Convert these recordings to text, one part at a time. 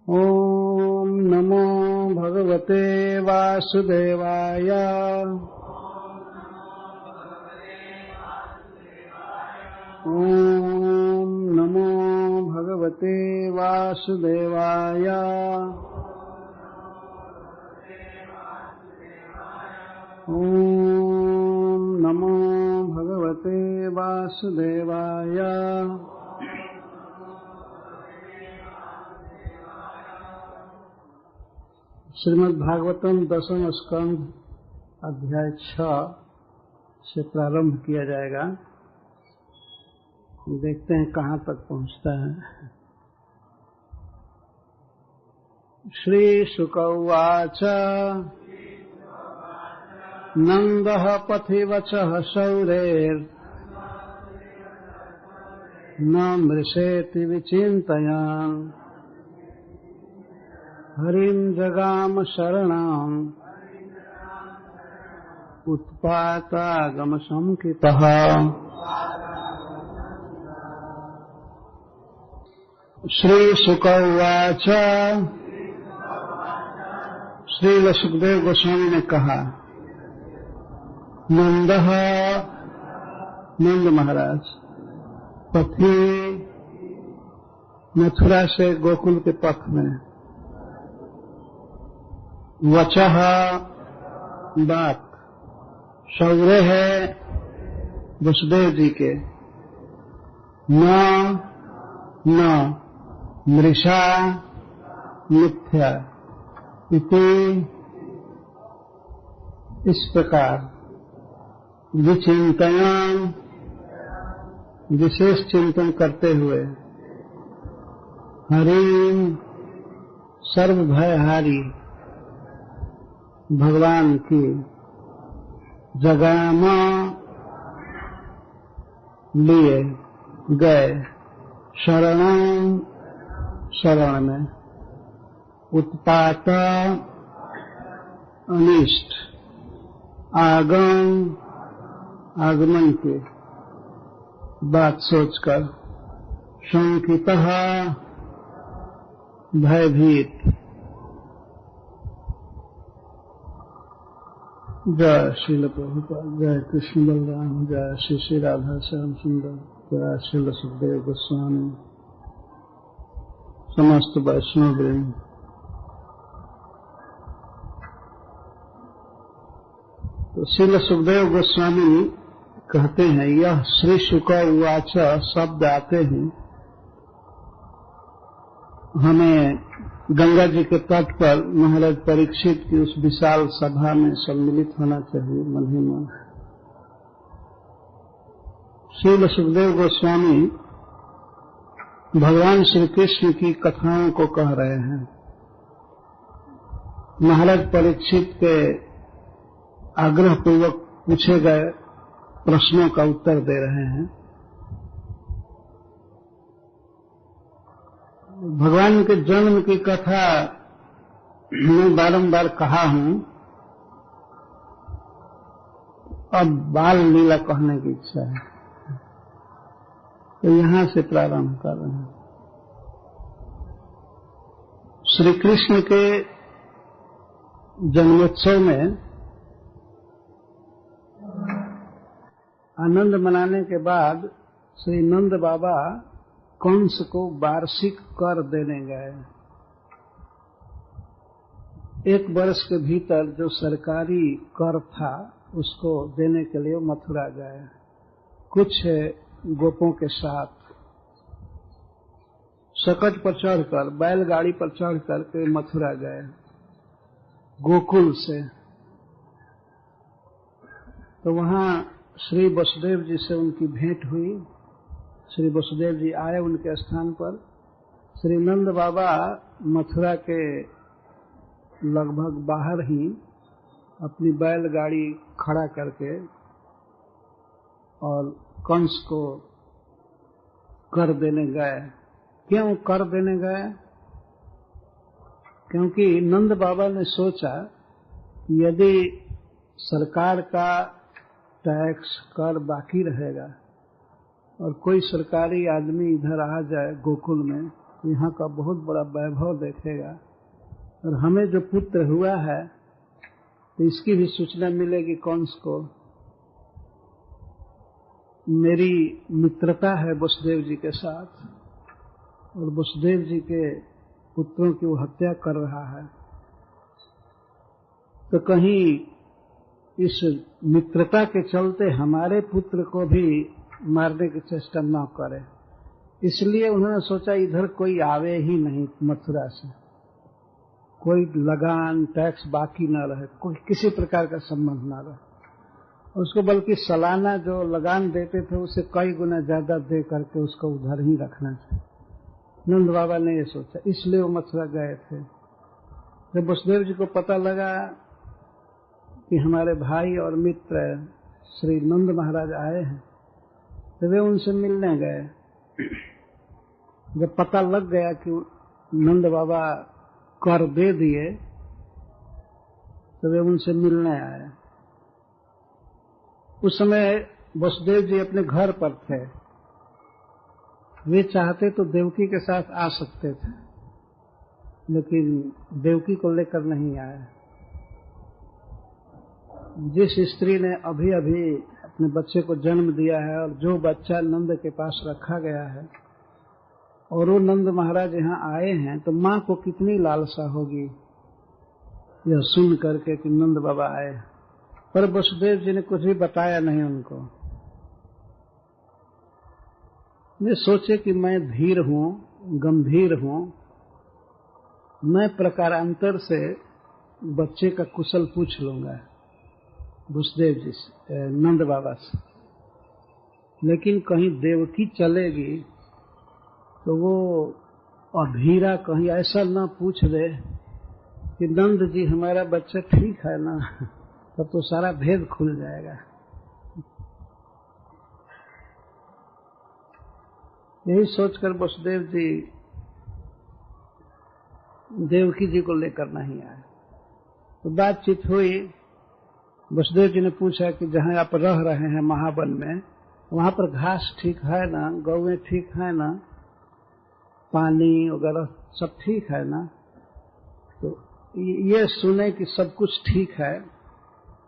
ॐ नमो भगवते वासुदेवाय। ॐ नमो भगवते वासुदेवाय। ॐ नमो भगवते वासुदेवाय। श्रीमद् भागवतम दशम स्कंध अध्याय 6 से प्रारंभ किया जाएगा। देखते हैं कहाँ तक पहुँचता है। श्री शुक उवाच नंदः पथिवचः शौरेर् न मृषेति विचिन्तयान् हरिं जगाम शरणाम् उत्पातागम संकितः। श्री शुक उवाच। श्री सुखदेव गोस्वामी ने कहा, नंदः नंद महाराज पथि मथुरा से गोकुल के पथ में, वचः बात, शौर्य है वसुदेव जी के, न मृषा मिथ्या इति इस प्रकार विचिंतन विशेष चिंतन करते हुए हरिं सर्वभयहारी भगवान की जगाम लिए गए शरणं शरण में, उत्पात अनिष्ट आगमन के बात सोचकर, शंकितः भयभीत। जय श्रील प्रभुपाद, जय कृष्ण बलराम, जय श्री श्री राधा श्याम सुंदर, जय श्रील सुखदेव गोस्वामी, समस्त वैष्णव वृंद। तो श्रील सुखदेव गोस्वामी कहते हैं, यह श्री शुक उवाच शब्द आते हैं हमें गंगा जी के तट पर महाराज परीक्षित की उस विशाल सभा में सम्मिलित होना चाहिए महिमा। श्री सुखदेव गोस्वामी भगवान श्री कृष्ण की कथाओं को कह रहे हैं, महाराज परीक्षित के आग्रह पूर्वक पूछे गए प्रश्नों का उत्तर दे रहे हैं। भगवान के जन्म की कथा मैं बारंबार कहा हूं, अब बाल लीला कहने की इच्छा है, तो यहां से प्रारंभ कर रहे हैं। श्री कृष्ण के जन्मोत्सव में आनंद मनाने के बाद श्री नंद बाबा कंस को वार्षिक कर देने गए। एक वर्ष के भीतर जो सरकारी कर था उसको देने के लिए मथुरा गए, कुछ गोपों के साथ सकट पर चढ़कर, बैलगाड़ी पर चढ़कर के मथुरा गए गोकुल से। तो वहां श्री वसुदेव जी से उनकी भेंट हुई। श्री वसुदेव जी आए उनके स्थान पर। श्री नंद बाबा मथुरा के लगभग बाहर ही अपनी बैलगाड़ी खड़ा करके और कंस को कर देने गए। क्यों कर देने गए? क्योंकि नंद बाबा ने सोचा कि यदि सरकार का टैक्स कर बाकी रहेगा और कोई सरकारी आदमी इधर आ जाए गोकुल में यहाँ का बहुत बड़ा वैभव देखेगा, और हमें जो पुत्र हुआ है तो इसकी भी सूचना मिलेगी कंस को। मेरी मित्रता है वसुदेव जी के साथ, और वसुदेव जी के पुत्रों की वो हत्या कर रहा है, तो कहीं इस मित्रता के चलते हमारे पुत्र को भी मारने की चेष्टा न करे। इसलिए उन्होंने सोचा इधर कोई आवे ही नहीं, मथुरा से कोई लगान टैक्स बाकी न रहे, कोई किसी प्रकार का संबंध न रहे। उसको बल्कि सालाना जो लगान देते थे उससे कई गुना ज्यादा दे करके उसको उधर ही रखना चाहिए। नंद बाबा ने ये सोचा, इसलिए वो मथुरा गए थे। जब वसुदेव जी को पता लगा कि हमारे भाई और मित्र श्री नंद महाराज आए हैं, तो वे उनसे मिलने गए। जब पता लग गया कि नंद बाबा कर दे दिए, तो वे उनसे मिलने आए। उस समय वसुदेव जी अपने घर पर थे। वे चाहते तो देवकी के साथ आ सकते थे, लेकिन देवकी को लेकर नहीं आए। जिस स्त्री ने अभी अभी अपने बच्चे को जन्म दिया है, और जो बच्चा नंद के पास रखा गया है, और वो नंद महाराज यहाँ आए हैं, तो माँ को कितनी लालसा होगी यह सुन करके कि नंद बाबा आए। पर वसुदेव जी ने कुछ भी बताया नहीं उनको। वे सोचे कि मैं धीर हूं, गंभीर हूं, मैं प्रकारांतर से बच्चे का कुशल पूछ लूंगा वसुदेव जी से, नंद बाबा से। लेकिन कहीं देवकी चलेगी तो वो अधीरा कहीं ऐसा न पूछ दे कि नंद जी हमारा बच्चा ठीक है ना, तब तो सारा भेद खुल जाएगा। यही सोचकर वसुदेव जी देवकी जी को लेकर नहीं आए। तो बातचीत हुई। वसुदेव जी ने पूछा कि जहां आप रह रहे हैं महावन में, वहां पर घास ठीक है ना, गौएं ठीक है ना, पानी वगैरह सब ठीक है ना? तो ये सुने कि सब कुछ ठीक है,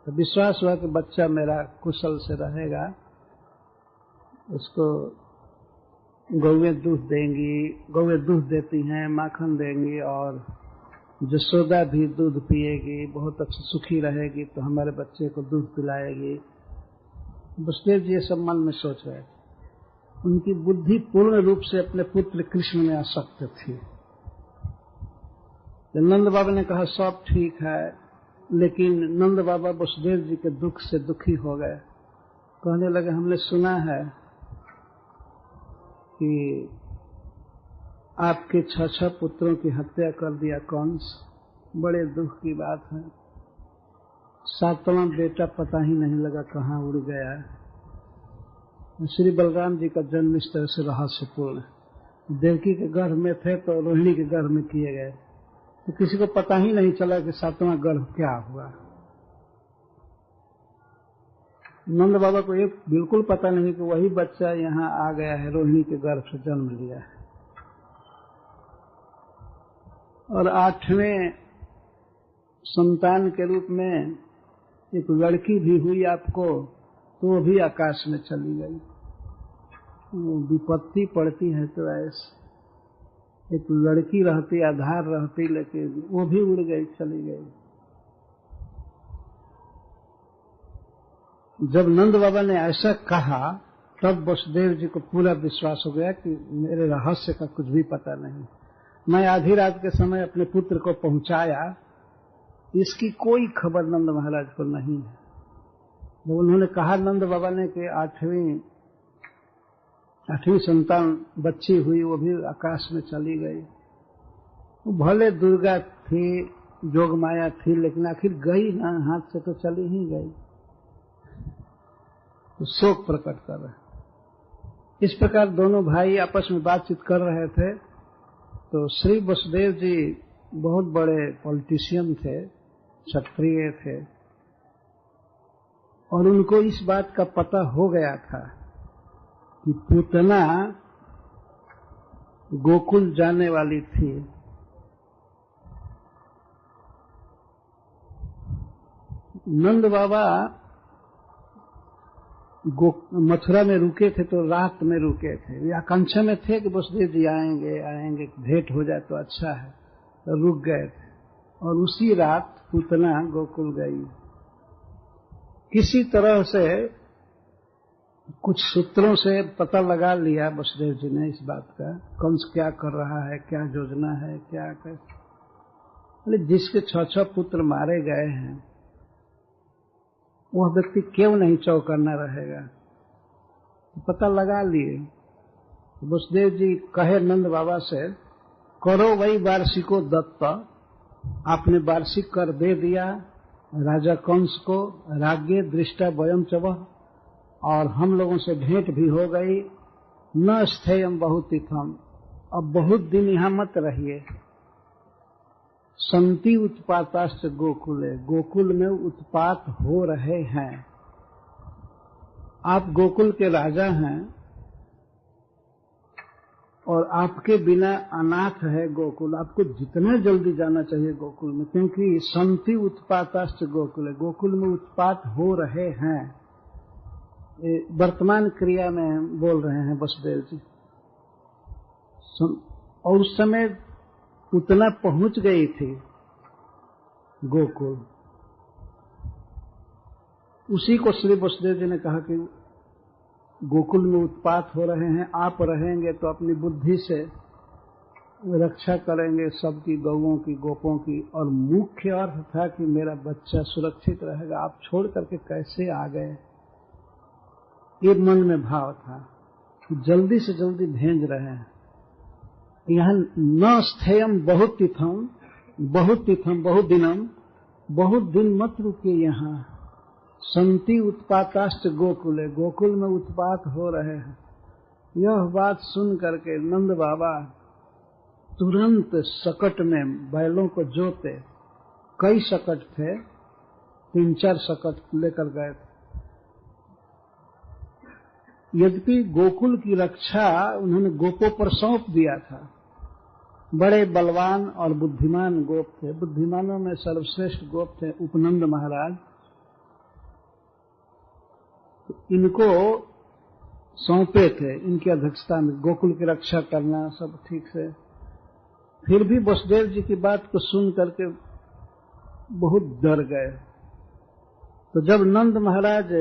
तो विश्वास हुआ कि बच्चा मेरा कुशल से रहेगा। उसको गौएं दूध देंगी, गौएं दूध देती हैं, माखन देंगी, और जसोदा भी दूध पिएगी, बहुत अच्छी सुखी रहेगी, तो हमारे बच्चे को दूध पिलाएगी। वसुदेव जी ये सब मन में सोच रहे थे। उनकी बुद्धि पूर्ण रूप से अपने पुत्र कृष्ण में आसक्त थी। तो नंद बाबा ने कहा सब ठीक है, लेकिन नंद बाबा वसुदेव जी के दुख से दुखी हो गए। कहने लगे, हमने सुना है कि आपके 6 पुत्रों की हत्या कर दिया कंस, बड़े दुख की बात है। 7वां बेटा पता ही नहीं लगा कहाँ उड़ गया। श्री बलराम जी का जन्म इस तरह से रहस्यपूर्ण। देवकी के गर्भ में थे तो रोहिणी के गर्भ में किए गए, तो किसी को पता ही नहीं चला कि 7वां गर्भ क्या हुआ। नंद बाबा को एक बिल्कुल पता नहीं कि वही बच्चा यहाँ आ गया है, रोहिणी के गर्भ से जन्म लिया है। और 8वें संतान के रूप में एक लड़की भी हुई आपको, तो वो भी आकाश में चली गई। विपत्ति पड़ती है तो ऐसे एक लड़की रहती, आधार रहती, लेकिन वो भी उड़ गई, चली गई। जब नंद बाबा ने ऐसा कहा, तब वसुदेव जी को पूरा विश्वास हो गया कि मेरे रहस्य का कुछ भी पता नहीं। मैं आधी रात के समय अपने पुत्र को पहुंचाया, इसकी कोई खबर नंद महाराज को नहीं है। जब उन्होंने कहा नंद बाबा ने कि 8वीं संतान बच्ची हुई, वो भी आकाश में चली गई। वो भले दुर्गा थी, जोगमाया थी, लेकिन आखिर गई ना, हाथ से तो चली ही गई। तो शोक प्रकट कर रहे। इस प्रकार दोनों भाई आपस में बातचीत कर रहे थे। तो श्री वसुदेव जी बहुत बड़े पॉलिटिशियन थे, क्षत्रिय थे, और उनको इस बात का पता हो गया था कि पूतना गोकुल जाने वाली थी। नंद बाबा मथुरा में रुके थे तो रात में रुके थे। वे आकांक्षा में थे कि वसुदेव जी आएंगे, भेंट हो जाए तो अच्छा है, तो रुक गए थे। और उसी रात पूतना गोकुल गई। किसी तरह से कुछ सूत्रों से पता लगा लिया वसुदेव जी ने इस बात का, कंस क्या कर रहा है, क्या योजना है, क्या कर। जिसके 6 पुत्र मारे गए हैं वह व्यक्ति क्यों नहीं चौकन्ना रहेगा। पता लगा लिए। वसुदेव जी कहे नंद बाबा से, करो वही वार्षिको दत्त। आपने वार्षिक कर दे दिया राजा कंस को, राज्ञे दृष्टा वयम चवह, और हम लोगों से भेंट भी हो गई। न स्थेयम बहुतिथम, अब बहुत दिन यहां मत रहिए। संति उत्पाताश्च गोकुले, गोकुल में उत्पात हो रहे हैं। आप गोकुल के राजा हैं और आपके बिना अनाथ है गोकुल। आपको जितना जल्दी जाना चाहिए गोकुल में, क्योंकि संति उत्पाताश्च गोकुले, गोकुल में उत्पात हो रहे हैं। वर्तमान क्रिया में बोल रहे हैं वसुदेव जी। और उस समय उतना पहुंच गई थी गोकुल। उसी को श्री वसुदेव जी ने कहा कि गोकुल में उत्पात हो रहे हैं, आप रहेंगे तो अपनी बुद्धि से रक्षा करेंगे सबकी, गौओं की, गोपों की, और मुख्य अर्थ था कि मेरा बच्चा सुरक्षित रहेगा। आप छोड़ करके कैसे आ गए, ये मन में भाव था। जल्दी से जल्दी भेज रहे हैं। यहाँ न स्थेयम बहुत तिथम, बहुत दिनम, बहुत दिन मत रुकिए यहाँ। संति उत्पाताश्च गोकुले, गोकुल में उत्पात हो रहे हैं। यह बात सुन करके नंद बाबा तुरंत सकट में बैलों को जोते। कई सकट थे, 3-4 सकट लेकर गए थे। यद्यपि गोकुल की रक्षा उन्होंने गोपों पर सौंप दिया था। बड़े बलवान और बुद्धिमान गोप थे। बुद्धिमानों में सर्वश्रेष्ठ गोप थे उपनंद महाराज। इनको सौंपे थे, इनकी अध्यक्षता में गोकुल की रक्षा करना सब ठीक से। फिर भी वसुदेव जी की बात को सुन करके बहुत डर गए। तो जब नंद महाराज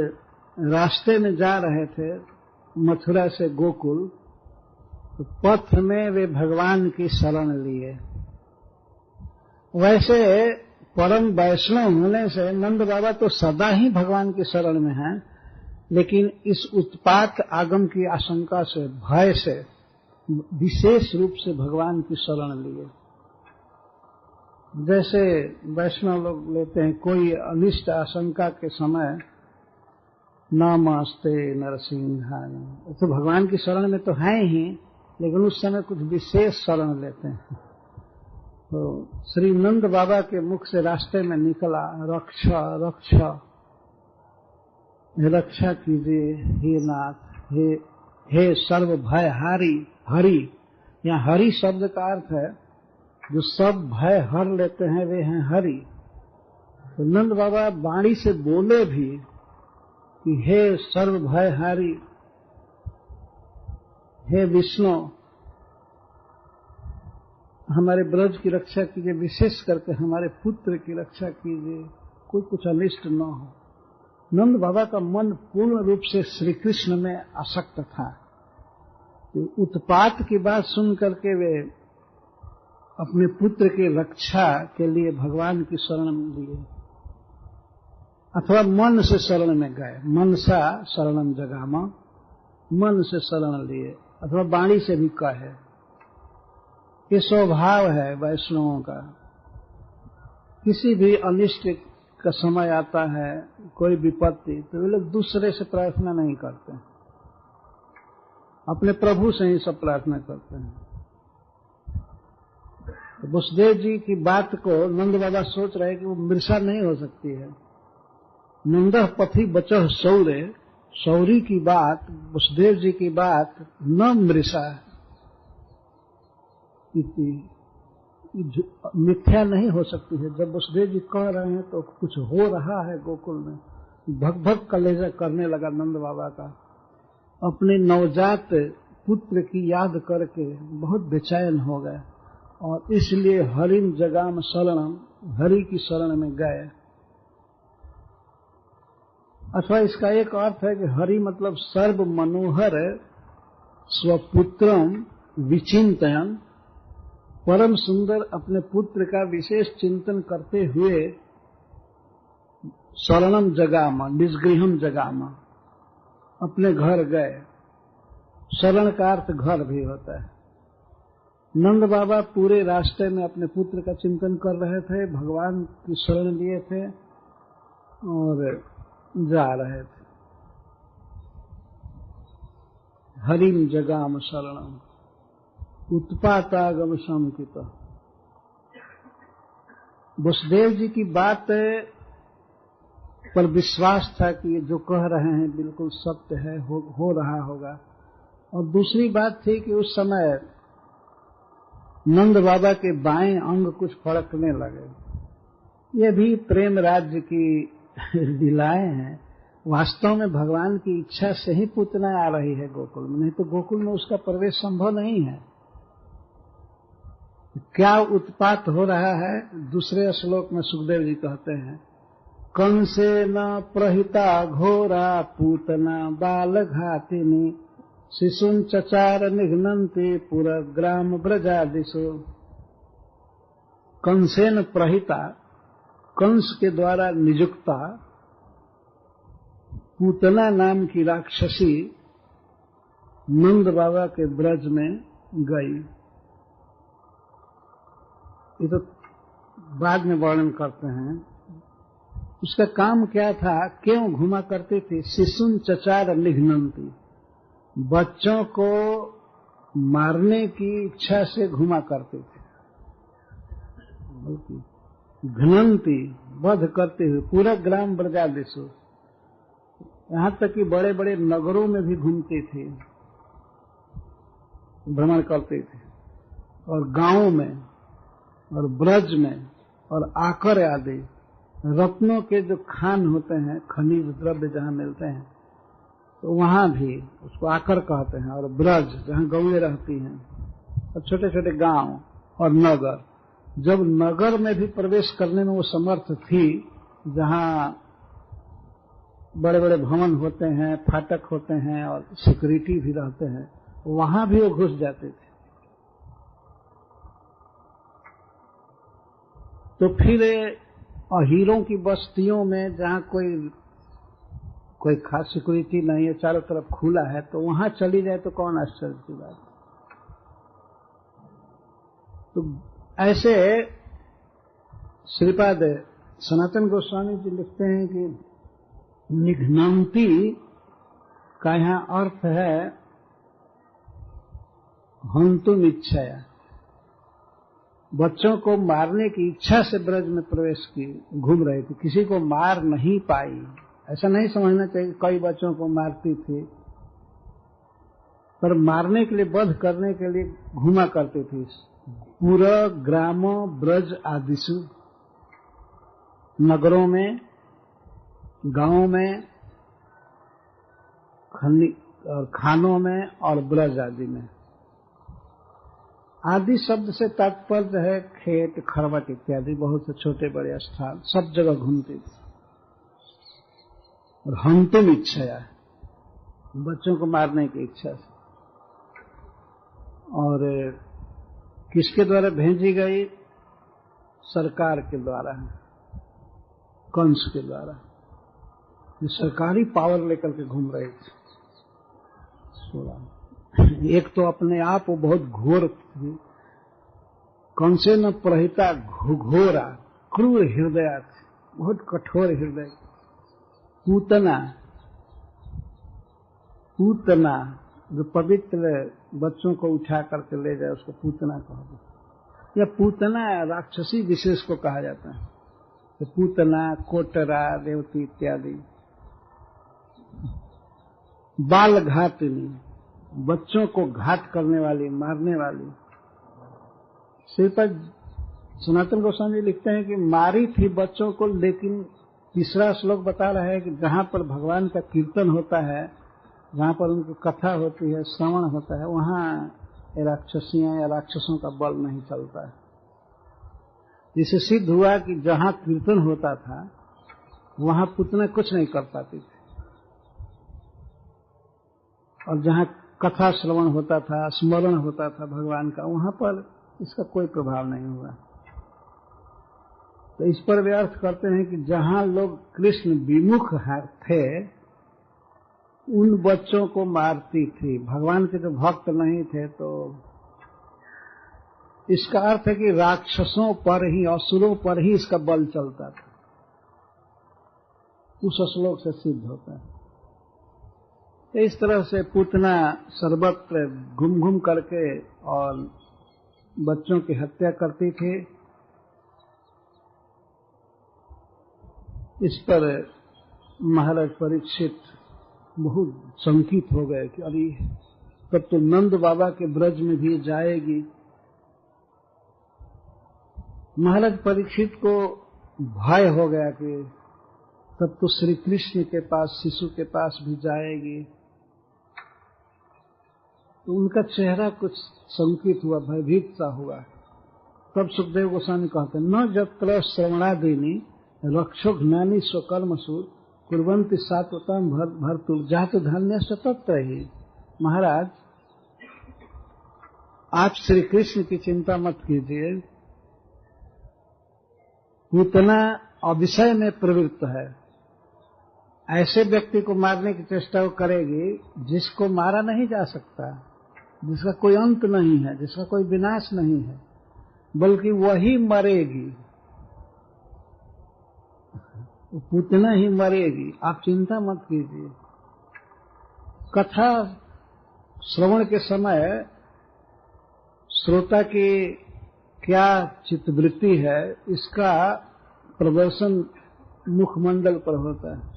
रास्ते में जा रहे थे मथुरा से गोकुल, तो पथ में वे भगवान की शरण लिए। वैसे परम वैष्णव होने से नंद बाबा तो सदा ही भगवान की शरण में हैं, लेकिन इस उत्पात आगम की आशंका से, भय से विशेष रूप से भगवान की शरण लिए। जैसे वैष्णव लोग लेते हैं, कोई अनिष्ट आशंका के समय नमस्ते नरसिंहाय, तो भगवान की शरण में तो हैं ही, लेकिन उस समय कुछ विशेष शरण लेते हैं। तो श्री नंद बाबा के मुख से रास्ते में निकला, रक्षा रक्षा, रक्षा कीजिए हे नाथ, हे सर्व भय हारी। हरि, यहाँ हरि शब्द का अर्थ है जो सब भय हर लेते हैं, वे हैं हरि। तो नंद बाबा वाणी से बोले भी कि हे सर्व भय हारी, हे विष्णु, हमारे ब्रज की रक्षा कीजिए, विशेष करके हमारे पुत्र की रक्षा कीजिए, कोई कुछ अनिष्ट न हो। नंद बाबा का मन पूर्ण रूप से श्री कृष्ण में आसक्त था। तो उत्पात की बात सुन करके वे अपने पुत्र की रक्षा के लिए भगवान की शरण लिए, अथवा मन से शरण में गए। मनसा शरणम जगामा, मन से शरण लिए, अथवा वाणी से भी कहे। ये स्वभाव है वैष्णवों का। किसी भी अनिष्ट का समय आता है, कोई विपत्ति, तो वे लोग दूसरे से प्रार्थना नहीं करते, अपने प्रभु से ही सब प्रार्थना करते हैं। तो वसुदेव जी की बात को नंद बाबा सोच रहे कि वो मृषा नहीं हो सकती है। नंदह पथि बचह सौरे, सौरी की बात, वसुदेव जी की बात न मृषा है। मिथ्या नहीं हो सकती है। जब वसुदेव जी कह रहे हैं तो कुछ हो रहा है गोकुल में। भग भग कलेजा करने लगा नंद बाबा का। अपने नवजात पुत्र की याद करके बहुत बेचैन हो गए और इसलिए हरिम जगाम शरणम, हरि की शरण में गए। अथवा इसका एक अर्थ है कि हरि मतलब सर्व मनोहर स्वपुत्रम विचिंतन, परम सुंदर अपने पुत्र का विशेष चिंतन करते हुए शरणम जगामा, निजगृहम जगामा, अपने घर गए। शरण का अर्थ घर भी होता है। नंद बाबा पूरे रास्ते में अपने पुत्र का चिंतन कर रहे थे, भगवान की शरण लिए थे और जा रहे थे। हरिम जगाम शरणम उत्पातागम शंकित। वसुदेव जी की बात पर विश्वास था कि ये जो कह रहे हैं बिल्कुल सत्य है, हो रहा होगा। और दूसरी बात थी कि उस समय नंद बाबा के बाएं अंग कुछ फड़कने लगे। ये भी प्रेम राज्य की लीलाएं हैं। वास्तव में भगवान की इच्छा से ही पूतना आ रही है गोकुल में, नहीं तो गोकुल में उसका प्रवेश संभव नहीं है। क्या उत्पात हो रहा है, दूसरे श्लोक में सुखदेव जी कहते हैं, कंसे न प्रहिता घोरा पूतना बाल घातिनी शिशुन चचार निघ्नन्ति पुरा ग्राम ब्रजादिशो। कंसेन प्रहिता, कंस के द्वारा नियुक्ता पूतना नाम की राक्षसी नंद बाबा के ब्रज में गई। ये तो बाद में वर्णन करते हैं। उसका काम क्या था, क्यों घुमा करती थी? शिशुन चचार निघ्नन्ति, बच्चों को मारने की इच्छा से घुमा करते थे। घ्नन्ति, वध करते हुए, पूरा ग्राम ब्रजादिशु, यहां तक कि बड़े बड़े नगरों में भी घूमती थी, भ्रमण करती थी, और गांवों में और ब्रज में और आकर आदि रत्नों के जो खान होते हैं, खनिज द्रव्य जहां मिलते हैं, तो वहां भी उसको आकर कहते हैं। और ब्रज जहां गौएं रहती हैं, और छोटे छोटे गांव और नगर। जब नगर में भी प्रवेश करने में वो समर्थ थी, जहां बड़े बड़े भवन होते हैं, फाटक होते हैं और सिक्योरिटी भी रहते हैं, वहां भी वो घुस जाते थे। तो फिर हीरों की बस्तियों में जहां कोई खास सिक्योरिटी नहीं है, चारों तरफ खुला है, तो वहां चली जाए तो कौन आश्चर्य की बात। तो ऐसे श्रीपाद सनातन गोस्वामी जी लिखते हैं कि निघ्नन्ति का यहां अर्थ है हंतुम इच्छया, बच्चों को मारने की इच्छा से ब्रज में प्रवेश की, घूम रही थी, किसी को मार नहीं पाई। ऐसा नहीं समझना चाहिए कई बच्चों को मारती थी, पर मारने के लिए, वध करने के लिए घूमा करती थी। पूरा ग्राम ब्रज आदिशु, नगरों में, गांवों में, खानों में और ब्रज आदि में। आदि शब्द से तात्पर्य है खेत, खरवट इत्यादि, बहुत से छोटे बड़े स्थान, सब जगह घूमते थे। और हंतुम इच्छा, बच्चों को मारने की इच्छा से। और किसके द्वारा भेजी गई? सरकार के द्वारा, कंस के द्वारा, जो सरकारी पावर लेकर के घूम रहे थे। एक तो अपने आप वो बहुत घोर थी, कंसे न प्रहिता घोरा, क्रूर हृदय, बहुत कठोर हृदय। पूतना जो पवित्र बच्चों को उठा करके ले जाए उसको पूतना कहा। या पूतना राक्षसी विशेष को कहा जाता है, तो पूतना, कोटरा, देवती इत्यादि। बाल घातिनी, बच्चों को घात करने वाली, मारने वाली। श्रीपद सनातन गोस्वामी लिखते हैं कि मारी थी बच्चों को, लेकिन तीसरा श्लोक बता रहा है कि जहां पर भगवान का कीर्तन होता है, जहां पर उनकी कथा होती है, श्रवण होता है, वहां राक्षसियां या राक्षसों का बल नहीं चलता है। जिससे सिद्ध हुआ कि जहां कीर्तन होता था वहां पुतना कुछ नहीं कर पाती थी, और जहां कथा श्रवण होता था, स्मरण होता था भगवान का, वहां पर इसका कोई प्रभाव नहीं हुआ। तो इस पर वे अर्थ करते हैं कि जहां लोग कृष्ण विमुख थे उन बच्चों को मारती थी, भगवान के जो भक्त नहीं थे। तो इसका अर्थ है कि राक्षसों पर ही, असुरों पर ही इसका बल चलता था। उस श्लोक से सिद्ध होता है। तो इस तरह से पूतना सर्वत्र घूम घूम करके और बच्चों की हत्या करती थी। इस पर महाराज परीक्षित बहुत शंकित हो गए कि अरे तब तो नंद बाबा के ब्रज में भी जाएगी। महाराज परीक्षित को भय हो गया कि तब तो श्री कृष्ण के पास, शिशु के पास भी जाएगी। तो उनका चेहरा कुछ शंकित हुआ, भयभीत सा हुआ। तब सुखदेव गोस्वामी कहते न जत्र श्रवणादीनि रक्षो ज्ञानी स्वकर्मसु कुर्वन्ति सात्वतम भर्तुर जात धान्य तत्र ही। महाराज, आप श्री कृष्ण की चिंता मत कीजिए, पूतना अविषय में प्रवृत्त है। ऐसे व्यक्ति को मारने की चेष्टा वो करेगी जिसको मारा नहीं जा सकता, जिसका कोई अंत नहीं है, जिसका कोई विनाश नहीं है, बल्कि वही मरेगी, पूतना ही मरेगी। आप चिंता मत कीजिए। कथा श्रवण के समय श्रोता की क्या चित्तवृत्ति है इसका प्रदर्शन मुखमंडल पर होता है।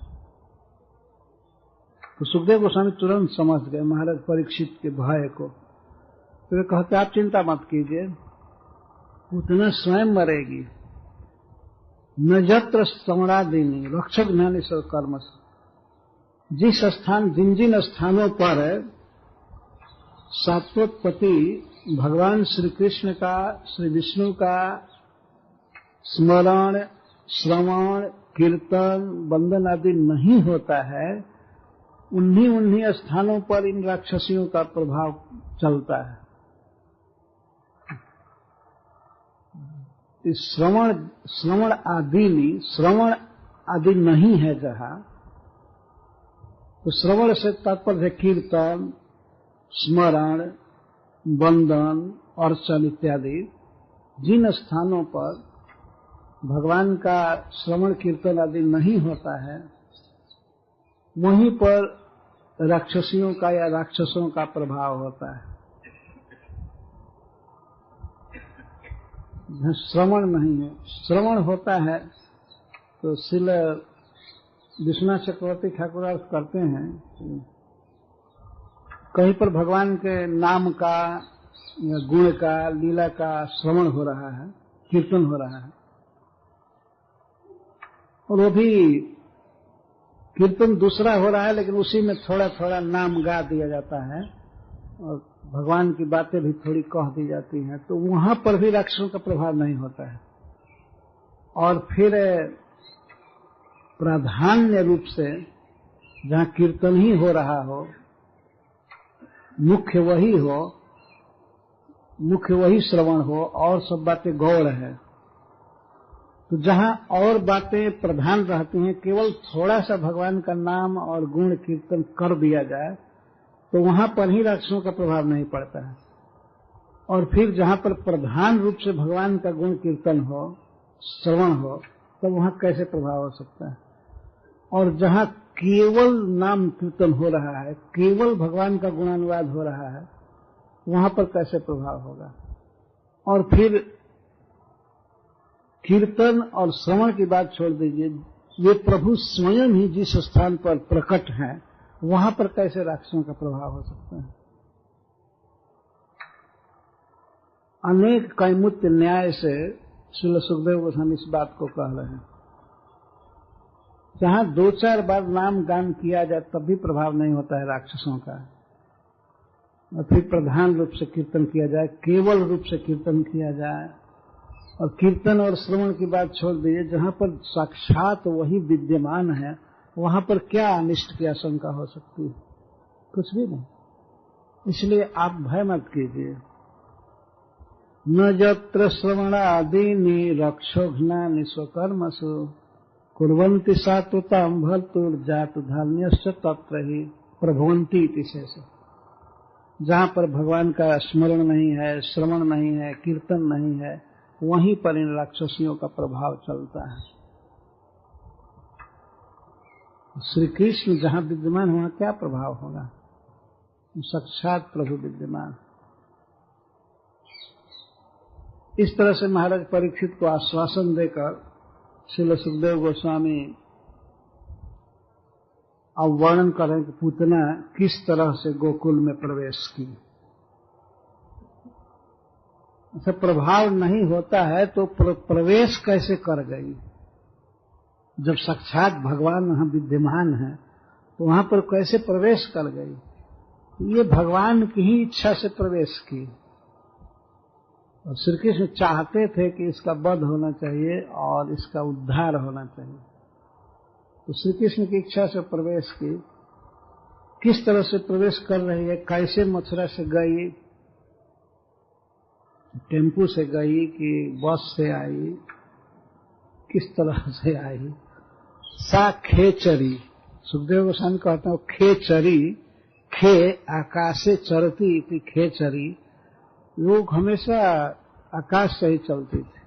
तो सुखदेव गोस्वामी तुरंत समझ गए महाराज परीक्षित के भय को। तो वे कहते आप चिंता मत कीजिए, उतना स्वयं मरेगी। न जत्र श्रवणादीनि रक्षक ज्ञानी स्वकर्म। जिस स्थान, जिन जिन स्थानों पर सात्वतपति भगवान श्री कृष्ण का, श्री विष्णु का स्मरण, श्रवण, कीर्तन, वंदन आदि नहीं होता है, उन्हीं स्थानों पर इन राक्षसियों का प्रभाव चलता है। इस श्रवण आदि नहीं है जहां, तो श्रवण से तात्पर्य कीर्तन, स्मरण, वंदन, अर्चन इत्यादि जिन स्थानों पर भगवान का श्रवण कीर्तन आदि नहीं होता है, वहीं पर राक्षसियों का या राक्षसों का प्रभाव होता है। श्रवण नहीं है, श्रवण होता है। तो श्रील विश्वनाथ चक्रवर्ती ठाकुर अर्थ करते हैं, कहीं पर भगवान के नाम का या गुण का, लीला का श्रवण हो रहा है, कीर्तन हो रहा है, और वो भी कीर्तन दूसरा हो रहा है, लेकिन उसी में थोड़ा थोड़ा नाम गा दिया जाता है और भगवान की बातें भी थोड़ी कह दी जाती हैं, तो वहां पर भी राक्षसों का प्रभाव नहीं होता है। और फिर प्राधान्य रूप से जहां कीर्तन ही हो रहा हो, मुख्य वही श्रवण हो और सब बातें गौड़ है, तो जहां और बातें प्रधान रहती हैं, केवल थोड़ा सा भगवान का नाम और गुण कीर्तन कर दिया जाए तो वहां पर ही राक्षसों का प्रभाव नहीं पड़ता है। और फिर जहां पर प्रधान रूप से भगवान का गुण कीर्तन हो, श्रवण हो, तो वहां कैसे प्रभाव हो सकता है। और जहां केवल नाम कीर्तन हो रहा है, केवल भगवान का गुणानुवाद हो रहा है, वहां पर कैसे प्रभाव होगा। और फिर कीर्तन और श्रवण की बात छोड़ दीजिए, ये प्रभु स्वयं ही जिस स्थान पर प्रकट हैं, वहां पर कैसे राक्षसों का प्रभाव हो सकता है। अनेक कैमुत्य न्याय से श्रील सुखदेव गोस्वामी इस बात को कह रहे हैं। जहां 2-4 बार नाम गान किया जाए तब भी प्रभाव नहीं होता है राक्षसों का, और फिर प्रधान रूप से कीर्तन किया जाए, केवल रूप से कीर्तन किया जाए, और कीर्तन और श्रवण की बात छोड़ दीजिए, जहां पर साक्षात वही विद्यमान है वहां पर क्या अनिष्ट की आशंका हो सकती है? कुछ भी नहीं। इसलिए आप भय मत कीजिए। न यत्र श्रवणादीनि रक्षोघ्नानि स्वकर्मसु कुर्वन्ति सात्वतां भर्तुर्जातु धान्यश्च तत्र हि प्रभवन्ति इति शेष। जहां पर भगवान का स्मरण नहीं है, श्रवण नहीं है, कीर्तन नहीं है, वहीं पर इन राक्षसियों का प्रभाव चलता है। श्री कृष्ण जहां विद्यमान वहां क्या प्रभाव होगा? साक्षात प्रभु विद्यमान। इस तरह से महाराज परीक्षित को आश्वासन देकर श्रील सुखदेव गोस्वामी अब वर्णन करें कि पूतना किस तरह से गोकुल में प्रवेश की। ऐसा प्रभाव नहीं होता है तो प्रवेश कैसे कर गई? जब साक्षात भगवान वहां विद्यमान है तो वहां पर कैसे प्रवेश कर गई? ये भगवान की ही इच्छा से प्रवेश की। और श्री कृष्ण चाहते थे कि इसका वध होना चाहिए और इसका उद्धार होना चाहिए, तो श्री कृष्ण की इच्छा से प्रवेश की। किस तरह से प्रवेश कर रही है, कैसे मथुरा से गई, टेम्पू से गई कि बस से आई, किस तरह से आई? सा खेचरी, सुखदेव गोस्वामी कहते हैं खेचरी, खे आकाशे चरती इति खेचरी। लोग हमेशा आकाश से ही चलती थी,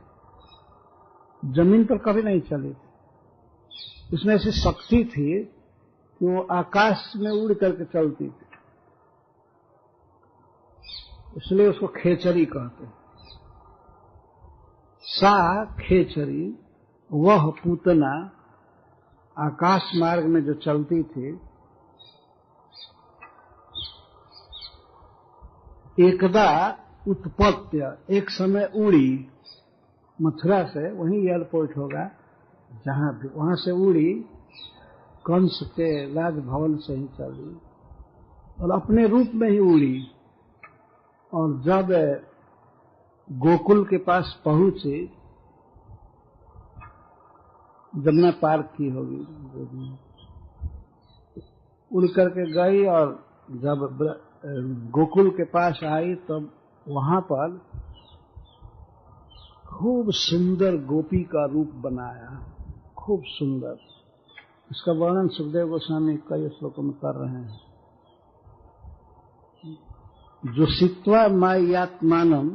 जमीन पर कभी नहीं चली थी। उसमें ऐसी शक्ति थी कि वो आकाश में उड़ करके चलती थी, इसलिए उसको खेचरी कहते हैं। सा खेचरी, वह पूतना आकाश मार्ग में जो चलती थी, एकदा उत्पत्य, एक समय उड़ी मथुरा से, वहीं एयरपोर्ट होगा जहां भी, वहां से उड़ी, कंस के राजभवन से ही चली और अपने रूप में ही उड़ी। और जब गोकुल के पास पहुंची, जमुना पार की होगी, उड़ करके गई और जब गोकुल के पास आई तब वहां पर खूब सुंदर गोपी का रूप बनाया, खूब सुंदर। इसका वर्णन सुखदेव गोस्वामी कई श्लोकों में कर रहे हैं। जो सित्वा मायात्मानम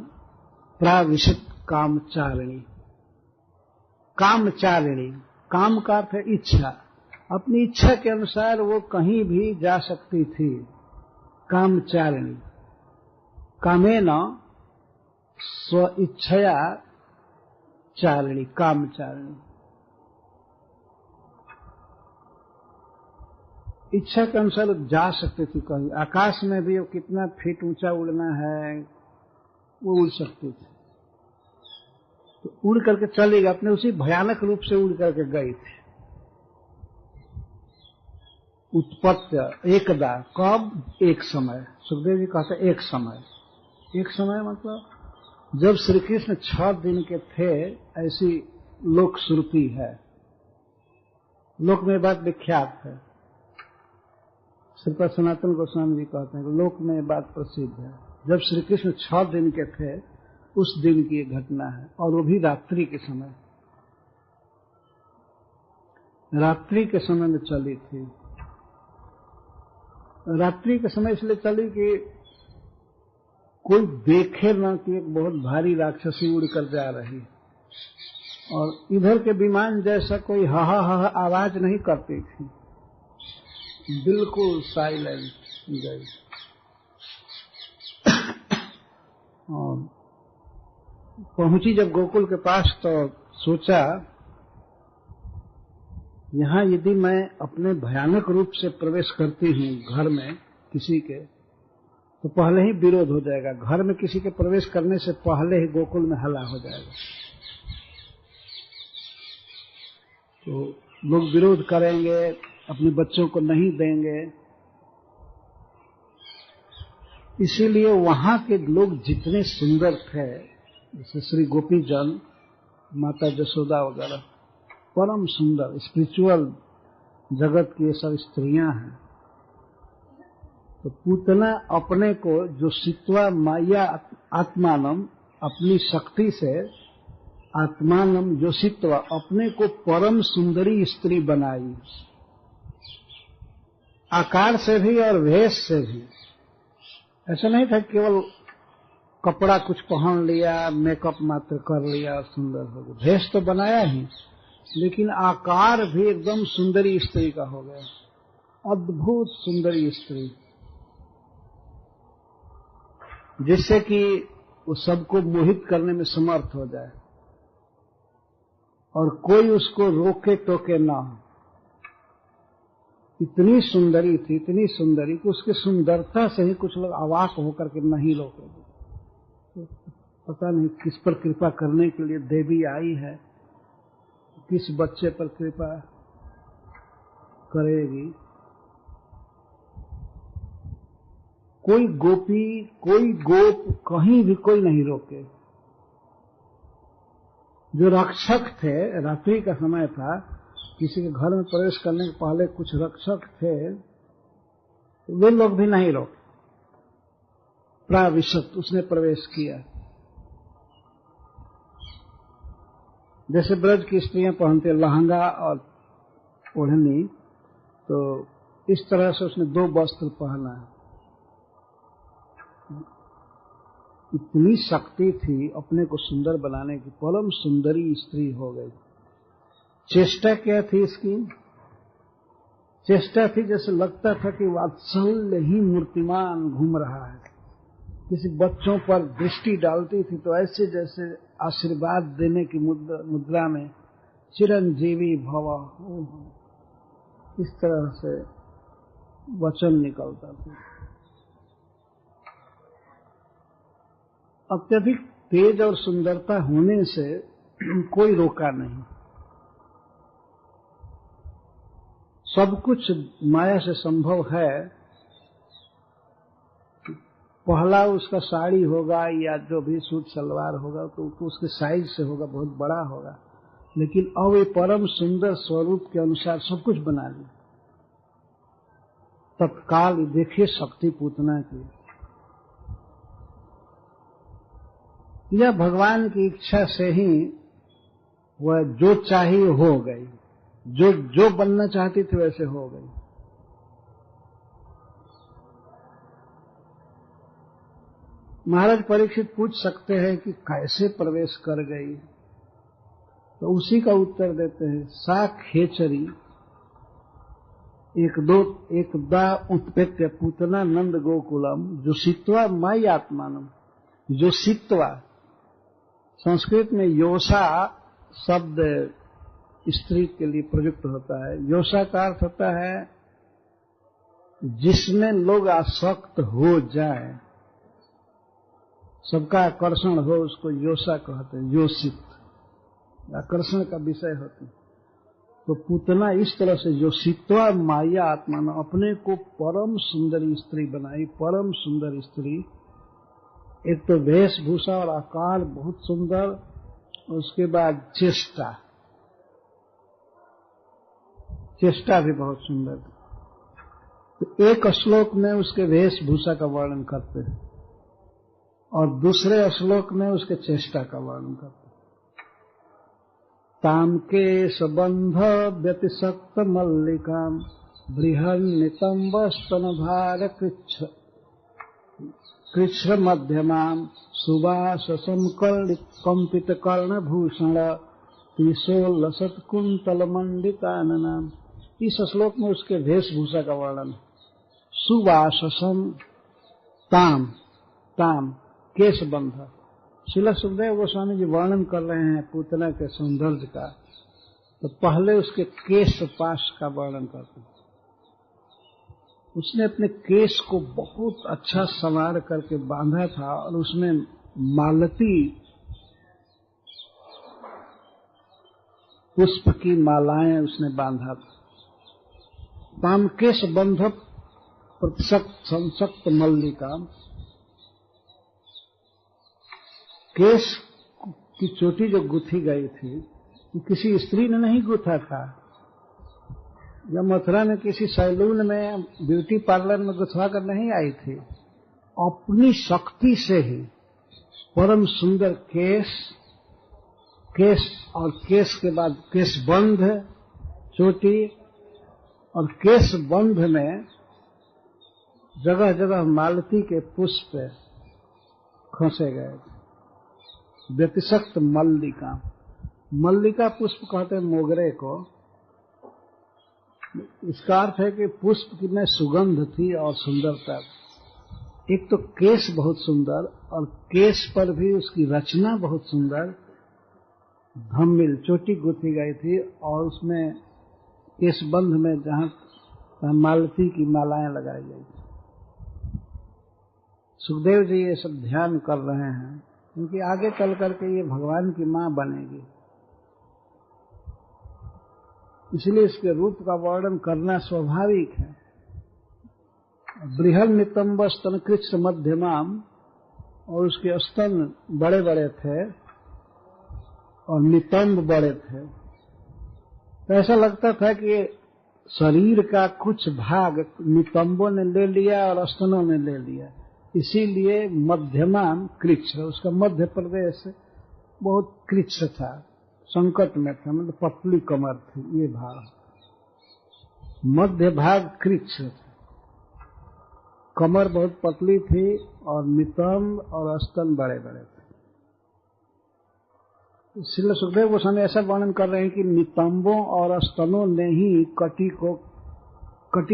प्राविशत कामचारिणी, कामचारिणी, काम का अर्थ है इच्छा, अपनी इच्छा के अनुसार वो कहीं भी जा सकती थी। कामचारिणी, कामेन स्व इच्छया चारिणी, कामचारिणी। इच्छा के अनुसार जा सकती थी कहीं, आकाश में भी कितना फीट ऊंचा उड़ना है वो उड़ सकती थी, तो उड़ करके चली गई, अपने उसी भयानक रूप से उड़ करके गई थी। उत्पत्ति एकदा, कब? एक समय। सुखदेव जी कहते एक समय। एक समय मतलब जब श्री कृष्ण 6 दिन के थे, ऐसी लोक श्रुति है, लोक में बात विख्यात है। श्रीपाद सनातन गोस्वामी जी कहते हैं कि लोक में बात प्रसिद्ध है। जब श्री कृष्ण 6 दिन के थे उस दिन की एक घटना है, और वो भी रात्रि के समय, रात्रि के समय में चली थी। रात्रि के समय इसलिए चली कि कोई देखे ना कि एक बहुत भारी राक्षसी उड़कर जा रही, और इधर के विमान जैसा कोई हा आवाज नहीं करती थी, बिल्कुल साइलेंट गई। और पहुंची जब गोकुल के पास तो सोचा, यहां यदि मैं अपने भयानक रूप से प्रवेश करती हूं घर में किसी के, तो पहले ही विरोध हो जाएगा। घर में किसी के प्रवेश करने से पहले ही गोकुल में हल्ला हो जाएगा, तो लोग विरोध करेंगे, अपने बच्चों को नहीं देंगे। इसीलिए वहां के लोग जितने सुंदर थे, जैसे श्री गोपी जन, माता जसोदा वगैरह, परम सुंदर स्पिरिचुअल जगत की ये सब स्त्रियां हैं। तो पूतना अपने को जो सित्वा माया आत्मानम, अपनी शक्ति से आत्मानम जो सित्वा, अपने को परम सुंदरी स्त्री बनाई, आकार से भी और वेश से भी। ऐसा नहीं था केवल कपड़ा कुछ पहन लिया, मेकअप मात्र कर लिया और सुंदर हो गया। भेष तो बनाया ही, लेकिन आकार भी एकदम सुंदरी स्त्री का हो गया, अद्भुत सुंदरी स्त्री, जिससे कि वो सबको मोहित करने में समर्थ हो जाए और कोई उसको रोके टोके ना हो। इतनी सुंदरी थी, इतनी सुंदरी कि उसकी सुंदरता से ही कुछ लोग अवाक होकर के नहीं रोकेंगे। तो पता नहीं किस पर कृपा करने के लिए देवी आई है, किस बच्चे पर कृपा करेगी। कोई गोपी, कोई गोप, कहीं भी कोई नहीं रोके। जो रक्षक थे, रात्रि का समय था, किसी के घर में प्रवेश करने के पहले कुछ रक्षक थे, वे लोग भी नहीं रोके। प्राविशत, उसने प्रवेश किया। जैसे ब्रज की स्त्रियां पहनते लहंगा और ओढ़नी, तो इस तरह से उसने 2 वस्त्र पहना है। इतनी शक्ति थी अपने को सुंदर बनाने की, परम सुंदरी स्त्री हो गई। चेष्टा क्या थी इसकी? चेष्टा थी जैसे लगता था कि वात्सल्य ही मूर्तिमान घूम रहा है। किसी बच्चों पर दृष्टि डालती थी तो ऐसे जैसे आशीर्वाद देने की मुद्रा में चिरंजीवी भव, इस तरह से वचन निकलता था। अत्यधिक तेज और सुंदरता होने से कोई रोका नहीं। सब कुछ माया से संभव है। पहला उसका साड़ी होगा या जो भी सूट सलवार होगा तो उसके साइज से होगा, बहुत बड़ा होगा, लेकिन अब ये परम सुंदर स्वरूप के अनुसार सब कुछ बना लिया। तत्काल देखिए शक्ति पूतना की, यह भगवान की इच्छा से ही वह जो चाहिए हो गई, जो बनना चाहती थी वैसे हो गई। महाराज परीक्षित पूछ सकते हैं कि कैसे प्रवेश कर गई, तो उसी का उत्तर देते हैं, सा खेचरी एकदा उत्पेत्य पूतना नंद गोकुलम जो सित्वा माई आत्मानम। जो सित्वा संस्कृत में योषा शब्द स्त्री के लिए प्रयुक्त होता है। योषा का अर्थ होता है जिसमें लोग आसक्त हो जाए, सबका आकर्षण हो, उसको योषा कहते हैं। योषित आकर्षण का विषय होती है। तो पूतना इस तरह से जो सित्वा माया आत्मा ने अपने को परम सुंदरी स्त्री बनाई, परम सुंदर स्त्री। एक तो वेशभूषा और आकार बहुत सुंदर, उसके बाद चेष्टा भी बहुत सुंदर। तो एक श्लोक में उसके वेशभूषा का वर्णन करते हैं और दूसरे श्लोक में उसके चेष्टा का वर्णन करते हैं। ताम के सबंध व्यतिशक्त मल्लिकाम बृहन्नितंब स्तन भार कृच्छ मध्यमाम सुवाससम कंपित कर्णभूषण त्रिशोलसत कुंतल मंडिताननाम। इस श्लोक में उसके वेशभूषा का वर्णन। सुवाससम ताम, ताम केशबंध। श्रील सुखदेव गोस्वामी जी वर्णन कर रहे हैं पूतना के सौंदर्य का, तो पहले उसके केश पाश का वर्णन करते हैं। उसने अपने केस को बहुत अच्छा संवार करके बांधा था और उसमें मालती पुष्प की मालाएं उसने बांधा था। ताम केश बंध प्रतिशत संसक्त मल्लिका, केश की चोटी जो गुथी गई थी वो किसी स्त्री ने नहीं गूथा था। जब मथुरा में किसी सैलून में ब्यूटी पार्लर में गुथवा कर नहीं आई थी, अपनी शक्ति से ही परम सुंदर केश और केश के बाद केश बंध चोटी और केश बंध में जगह जगह मालती के पुष्प खसे गए। व्यतिशक्त मल्लिका, मल्लिका पुष्प कहते हैं मोगरे को। इसका अर्थ है कि पुष्प की में सुगंध थी और सुंदरता। एक तो केश बहुत सुंदर और केश पर भी उसकी रचना बहुत सुंदर, धम्मिल चोटी गुथी गई थी और उसमें केशबंध में जहां मालती की मालाएं लगाई गई थी। सुखदेव जी ये सब ध्यान कर रहे हैं क्योंकि आगे चल करके ये भगवान की मां बनेगी, इसलिए इसके रूप का वर्णन करना स्वाभाविक है। बृहल नितंब स्तन कृच्छ मध्यमाम, और उसके स्तन बड़े बड़े थे और नितंब बड़े थे। तो ऐसा लगता था कि शरीर का कुछ भाग नितंबों ने ले लिया और स्तनों ने ले लिया, इसीलिए मध्यमाम कृच्छ, उसका मध्य प्रदेश बहुत कृच्छ था, संकट में था, मतलब पतली कमर थी। ये भाग मध्य भाग कृच्छ था, कमर बहुत पतली थी और नितंब और स्तन बड़े बड़े थे। इसलिए सुखदेव गोस्वामी ऐसा वर्णन कर रहे हैं कि नितंबों और स्तनों ने ही कटी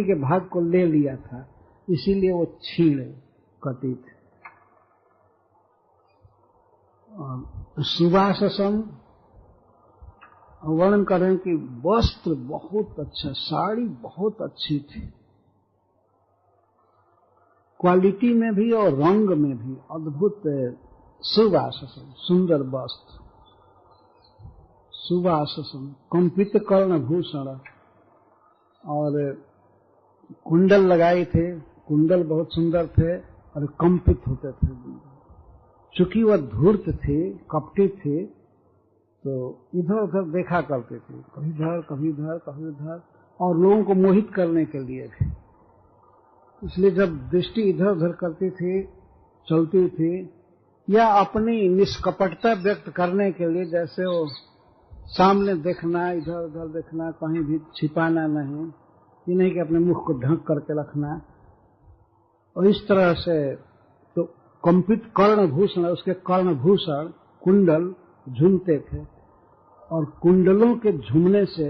के भाग को ले लिया था, इसीलिए वो छीण कटी थे। सुवाससम वर्णन कर रहे हैं कि वस्त्र बहुत अच्छा, साड़ी बहुत अच्छी थी, क्वालिटी में भी और रंग में भी अद्भुत। सुवाससम सुंदर वस्त्र, सुवाससम कंपित कर्ण भूषण, और कुंडल लगाए थे, कुंडल बहुत सुंदर थे और कंपित होते थे। चूंकि वह धूर्त थी, कपटी थी, तो इधर उधर देखा करते थे, कभी इधर कभी इधर कभी उधर, और लोगों को मोहित करने के लिए भी। इसलिए जब दृष्टि इधर उधर करती थी, चलती थी, या अपनी निष्कपटता व्यक्त करने के लिए, जैसे वो सामने देखना, इधर उधर देखना, कहीं भी छिपाना नहीं, ये नहीं कि अपने मुख को ढक करके रखना, और इस तरह से। तो कंपित कर्णभूषण, उसके कर्णभूषण कुंडल झूमते थे, और कुंडलों के झूमने से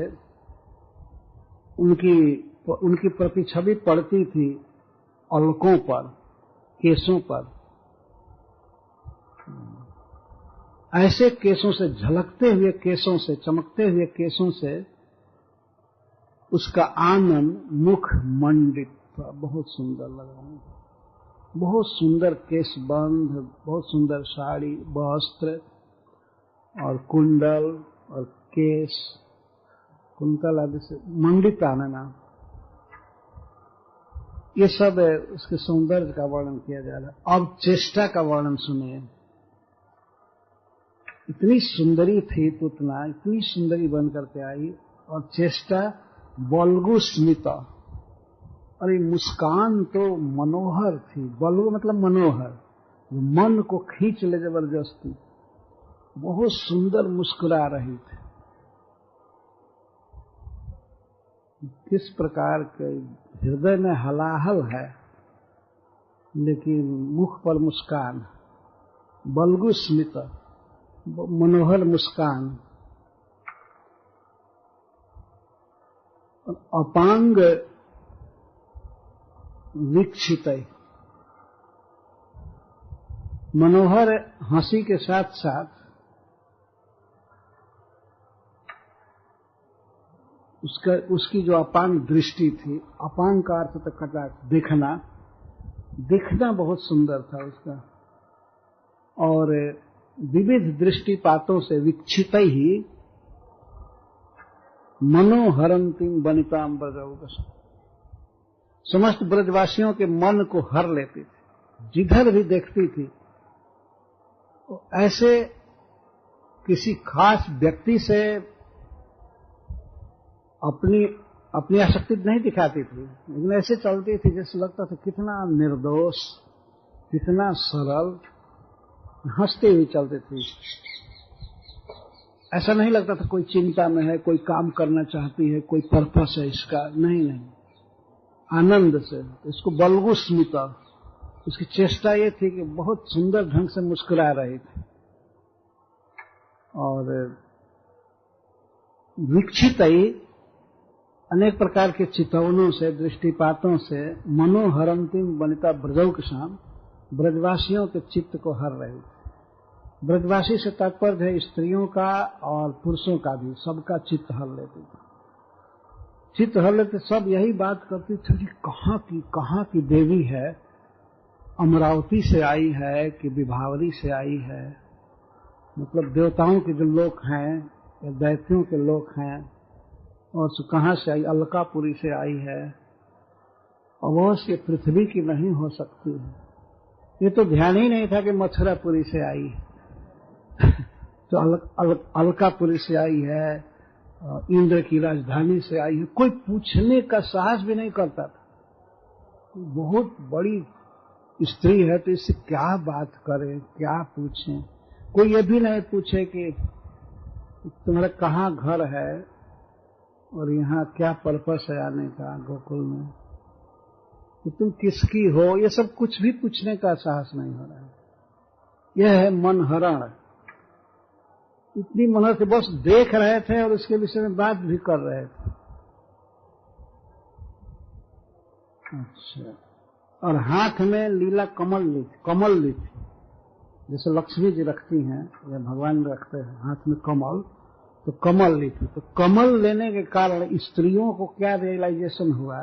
उनकी प्रतिछवि पड़ती थी अलकों पर, केसों पर। ऐसे केसों से, झलकते हुए केसों से, चमकते हुए केसों से उसका आनंद मुख मंडित था, बहुत सुंदर लग रहा है। बहुत सुंदर केशबंध, बहुत सुंदर साड़ी, वस्त्र और कुंडल और केश, कुंतल आदि से मंडित आनना, ये सब उसके सौंदर्य का वर्णन किया जा रहा है। अब चेष्टा का वर्णन सुनिए। इतनी सुंदरी थी पुतना, इतनी सुंदरी बन करके आई, और चेष्टा बल्गु स्मिता, अरे मुस्कान तो मनोहर थी। बल्गु मतलब मनोहर, मन को खींच ले जबरदस्ती, बहुत सुंदर मुस्कुरा रही थी। किस प्रकार के हृदय में हलाहल है लेकिन मुख पर मुस्कान, बल्गु स्मित, मनोहर मुस्कान। अपांग वीक्षित, मनोहर हंसी के साथ साथ उसकी जो अपांग दृष्टि थी, अपांग का अर्थ तो कटाक्ष, दिखना बहुत सुंदर था उसका, और विविध दृष्टिपातों से विक्षित ही मनोहरंतिम वनिताम ब्रजौकस, समस्त ब्रजवासियों के मन को हर लेती थी, जिधर भी देखती थी। तो ऐसे किसी खास व्यक्ति से अपनी आसक्ति नहीं दिखाती थी, लेकिन ऐसे चलती थी जैसे लगता था कितना निर्दोष, कितना सरल, हंसते हुए चलती थी। ऐसा नहीं लगता था कोई चिंता में है, कोई काम करना चाहती है, कोई पर्पस है इसका, नहीं, आनंद से। इसको बल्गु स्मिता, उसकी चेष्टा ये थी कि बहुत सुंदर ढंग से मुस्कुरा रही थी, और विक्षित ही अनेक प्रकार के चितवनों से, दृष्टिपातों से मनोहरंतिम वनिता ब्रजौकसाम, ब्रजवासियों के चित्त को हर रही थी। ब्रजवासी से तात्पर्य है स्त्रियों का और पुरुषों का भी, सबका चित्त हर लेती थी। चित्त हर लेते, सब यही बात करती थी कि कहाँ की देवी है, अमरावती से आई है कि विभावरी से आई है, मतलब देवताओं के जो लोग हैं या दैत्यों के लोग हैं, और कहाँ से आई, अलकापुरी से आई है, अवश्य पृथ्वी की नहीं हो सकती है। ये तो ध्यान ही नहीं था कि मथुरापुरी से आई है। तो अलकापुरी से आई है, इंद्र की राजधानी से आई है, कोई पूछने का साहस भी नहीं करता था। बहुत बड़ी स्त्री है तो इससे क्या बात करें, क्या पूछें। कोई ये भी नहीं पूछे कि तुम्हारा कहाँ घर है और यहाँ क्या पर्पस है आने का गोकुल में, कि तुम किसकी हो, ये सब कुछ भी पूछने का साहस नहीं हो रहा है। यह है मनहरण। इतनी मनहर से बस देख रहे थे और उसके विषय में बात भी कर रहे थे। अच्छा, और हाथ में लीला कमल ली थी, जैसे लक्ष्मी जी रखती हैं या भगवान रखते हैं हाथ में कमल, तो कमल ली थी। तो कमल लेने के कारण स्त्रियों को क्या रियलाइजेशन हुआ,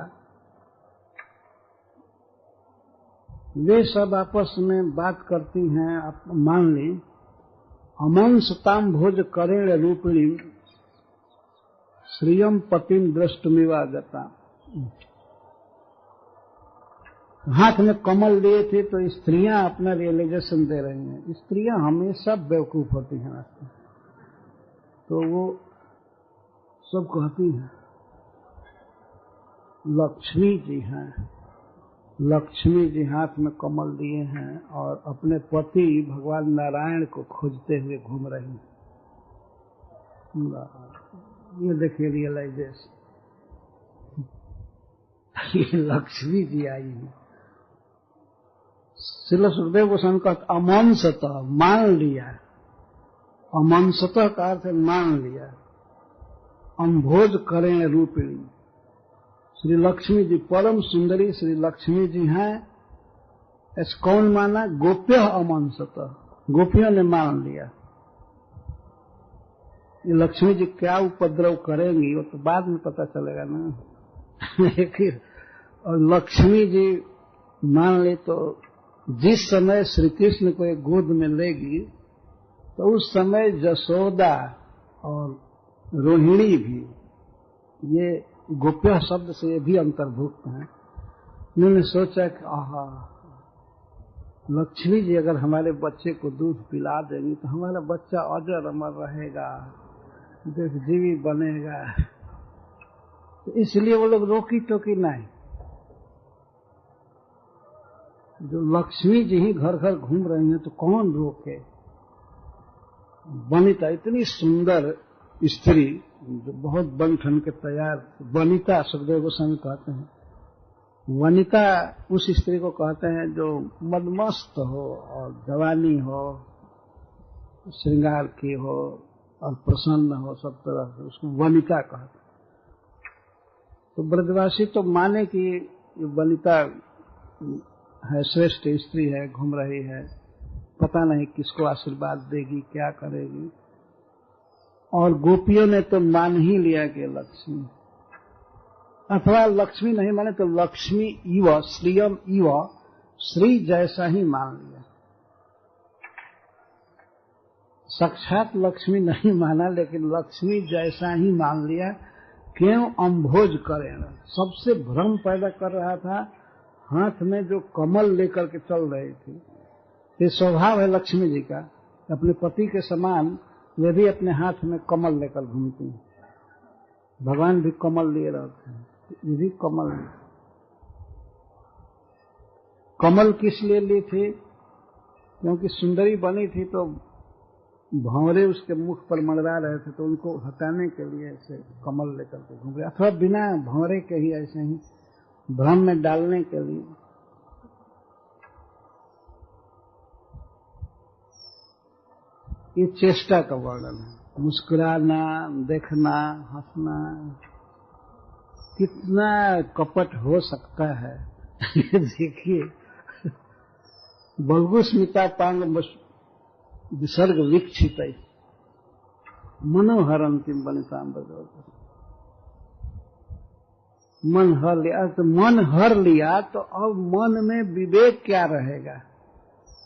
वे सब आपस में बात करती हैं। आप मान ली, अमंसताम भोज करेण रूपिणी श्रियम पतिम दृष्टमिवागता। हाथ में कमल लिए थे तो स्त्रियां अपना रियलाइजेशन दे रही हैं। स्त्रियां हमेशा बेवकूफ होती हैं, तो वो सब कहती हैं लक्ष्मी जी हैं, लक्ष्मी जी हाथ में कमल लिए हैं और अपने पति भगवान नारायण को खोजते हुए घूम रही हैं। ये देखिए रियलाइजेशन, ये लक्ष्मी जी आई है। श्रील सुखदेव गोस्वामी का अमंसतः मान लिया, अमंसतः का अर्थ मान लिया। अम्भोज करें रूपिणी, श्री लक्ष्मी जी परम सुंदरी श्री लक्ष्मी जी हैं। ऐसा कौन माना, गोप्य अमंसतः, गोपियों ने मान लिया। ये लक्ष्मी जी क्या उपद्रव करेंगी वो तो बाद में पता चलेगा ना। लेकिन और लक्ष्मी जी मान ले तो जिस समय श्री कृष्ण को एक गोद में लेगी तो उस समय जसोदा और रोहिणी भी, ये गोप्य शब्द से ये भी अंतर्भुक्त हैं। उन्होंने सोचा कि आहा, लक्ष्मी जी अगर हमारे बच्चे को दूध पिला देंगी तो हमारा बच्चा अजर अमर रहेगा, दीर्घजीवी बनेगा। तो इसलिए वो लोग रोकी टोकी नहीं। जो लक्ष्मी जी ही घर घर घूम रही हैं तो कौन रोके। वनिता इतनी सुंदर स्त्री जो बहुत बन ठन के तैयार, वनिता सुखदेव गोस्वामी कहते हैं। वनिता उस स्त्री को कहते हैं जो मदमस्त हो और जवानी हो, श्रृंगार की हो और प्रसन्न हो सब तरह से, उसको वनिता कहते हैं। तो ब्रजवासी तो माने कि वनिता है, श्रेष्ठ स्त्री है, घूम रही है, पता नहीं किसको आशीर्वाद देगी, क्या करेगी। और गोपियों ने तो मान ही लिया कि लक्ष्मी। अथवा लक्ष्मी नहीं माने तो लक्ष्मी इव श्रियम इव, श्री जैसा ही मान लिया। साक्षात लक्ष्मी नहीं माना, लेकिन लक्ष्मी जैसा ही मान लिया। क्यों? अम्भोज करें। सबसे भ्रम पैदा कर रहा था, हाथ में जो कमल लेकर के चल रही थी। ये स्वभाव है लक्ष्मी जी का, अपने पति के समान वे भी अपने हाथ में कमल लेकर घूमती हैं। भगवान भी कमल लिए रहते हैं, ये भी कमल। कमल किस लिए ली थी? क्योंकि सुंदरी बनी थी तो भंवरे उसके मुख पर मंडरा रहे थे, तो उनको हटाने के लिए ऐसे कमल लेकर के घूम रहे, अथवा बिना भंवरे के ही ऐसे ही भ्रम में डालने के लिए। ये चेष्टा का वर्णन है। मुस्कुराना, देखना, हंसना, कितना कपट हो सकता है। ये देखिए, बल्गु स्मिता पांग विसर्ग वीक्षित मनोहरंतिम वनिताम बजो। मन हर लिया तो मन हर लिया, तो अब मन में विवेक क्या रहेगा?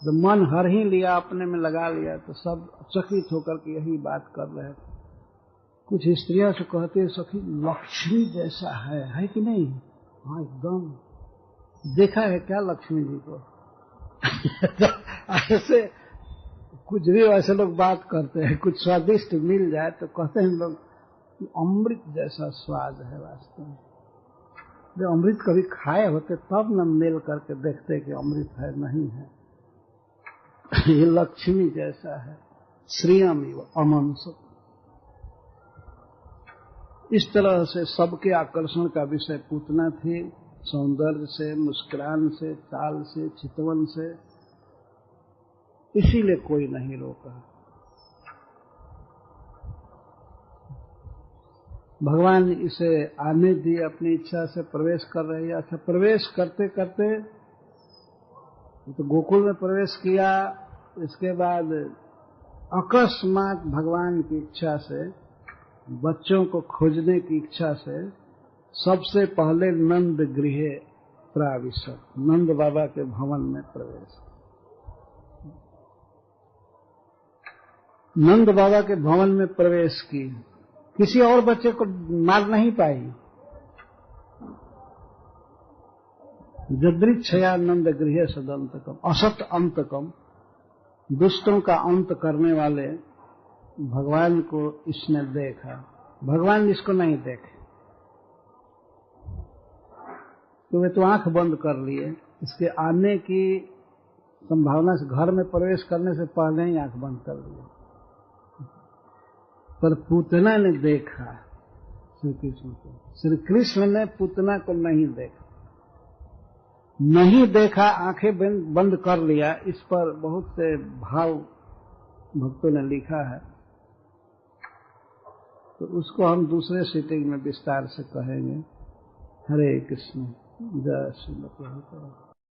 जब मन हर ही लिया, अपने में लगा लिया, तो सब चकित होकर के यही बात कर रहे थे। कुछ स्त्रियां से कहते हैं, सखी लक्ष्मी जैसा है कि नहीं? हाँ एकदम। देखा है क्या लक्ष्मी जी को? ऐसे कुछ भी वैसे लोग बात करते हैं। कुछ स्वादिष्ट मिल जाए तो कहते हैं लोग अमृत जैसा स्वाद है। वास्तव में जब अमृत कभी खाए होते तब न मेल करके देखते कि अमृत है नहीं है। ये लक्ष्मी जैसा है, श्रियम अमंस। इस तरह से सबके आकर्षण का विषय पूतना थी, सौंदर्य से, मुस्कुरान से, चाल से, चितवन से। इसीलिए कोई नहीं रोका। भगवान इसे आने दिए, अपनी इच्छा से प्रवेश कर रही है। अच्छा, प्रवेश करते करते तो गोकुल में प्रवेश किया। इसके बाद अकस्मात भगवान की इच्छा से, बच्चों को खोजने की इच्छा से, सबसे पहले नंद गृह प्राविशत, नंद बाबा के भवन में प्रवेश। नंद बाबा के भवन में प्रवेश की। किसी और बच्चे को मार नहीं पाई। जदृच्छयानंद गृह सदंतकम, असत अंतकम, दुष्टों का अंत करने वाले भगवान को इसने देखा। भगवान इसको नहीं देखे तो वे तो आंख बंद कर लिए। इसके आने की संभावना से, घर में प्रवेश करने से पहले ही आंख बंद कर लिए। पर पूतना ने देखा श्री कृष्ण को। श्री कृष्ण ने पूतना को नहीं देखा। नहीं देखा, आंखें बंद कर लिया। इस पर बहुत से भाव भक्तों ने लिखा है, तो उसको हम दूसरे सीटिंग में विस्तार से कहेंगे। हरे कृष्ण, जय श्री प्रभुपाद।